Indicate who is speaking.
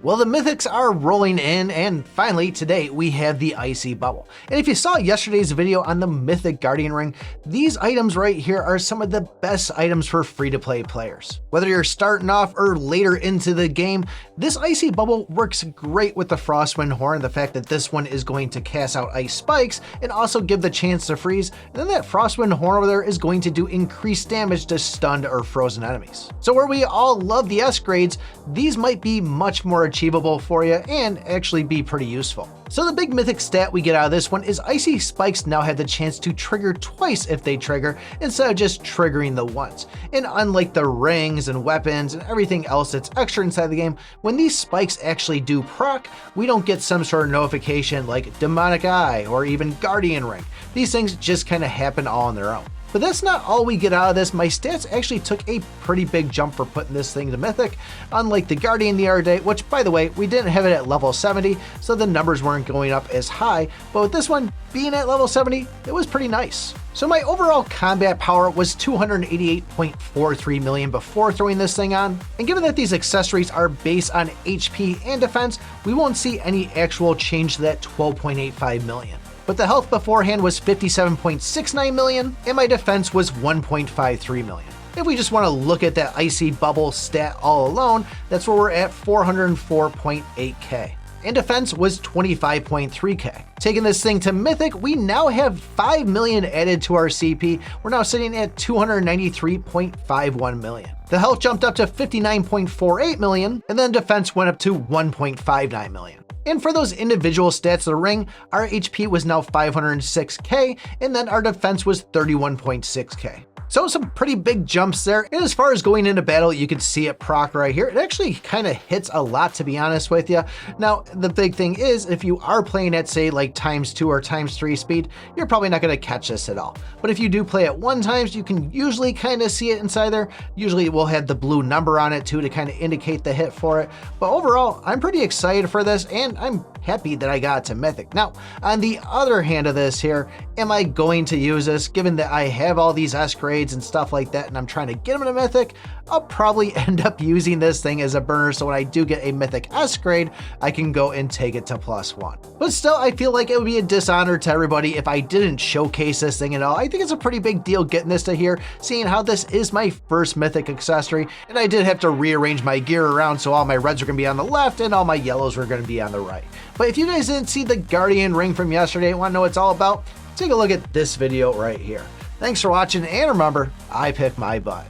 Speaker 1: Well, the mythics are rolling in, and finally today we have the Icy Bubble. And if you saw yesterday's video on the Mythic Guardian Ring, these items right here are some of the best items for free-to-play players. Whether you're starting off or later into the game, this Icy Bubble works great with the Frostwind Horn, the fact that this one is going to cast out ice spikes and also give the chance to freeze, and then that Frostwind Horn over there is going to do increased damage to stunned or frozen enemies. So where we all love the S grades, these might be much more achievable for you and actually be pretty useful. So the big mythic stat we get out of this one is Icy Spikes now have the chance to trigger twice if they trigger, instead of just triggering the once. And unlike the rings and weapons and everything else that's extra inside the game, when these spikes actually do proc, we don't get some sort of notification like Demonic Eye or even Guardian Ring. These things just kind of happen all on their own. But that's not all we get out of this. My stats actually took a pretty big jump for putting this thing to Mythic, unlike the Guardian the other day, which by the way, we didn't have it at level 70, so the numbers weren't going up as high, but with this one being at level 70, it was pretty nice. So my overall combat power was 288.43 million before throwing this thing on, and given that these accessories are based on HP and defense, we won't see any actual change to that 12.85 million. But the health beforehand was 57.69 million, and my defense was 1.53 million. If we just want to look at that Icy Bubble stat all alone, that's where we're at 404.8k. And defense was 25.3k. Taking this thing to Mythic, we now have 5 million added to our CP. We're now sitting at 293.51 million. The health jumped up to 59.48 million, and then defense went up to 1.59 million. And for those individual stats of the ring, our HP was now 506k, and then our defense was 31.6k. So some pretty big jumps there. And as far as going into battle, you can see it proc right here. It actually kind of hits a lot, to be honest with you. Now, the big thing is if you are playing at say like ×2 or ×3 speed, you're probably not going to catch this at all. But if you do play at 1x, you can usually kind of see it inside there. Usually it will have the blue number on it too to kind of indicate the hit for it. But overall, I'm pretty excited for this, and I'm happy that I got it to Mythic. Now, on the other hand of this here, am I going to use this? Given that I have all these S grades and stuff like that, and I'm trying to get them to Mythic, I'll probably end up using this thing as a burner, so when I do get a Mythic S grade, I can go and take it to +1. But still, I feel like it would be a dishonor to everybody if I didn't showcase this thing at all. I think it's a pretty big deal getting this to here, seeing how this is my first Mythic accessory, and I did have to rearrange my gear around so all my reds are going to be on the left and all my yellows were going to be on the right. But if you guys didn't see the Guardian Ring from yesterday and want to know what it's all about, take a look at this video right here. Thanks for watching, and remember, I pick my butt.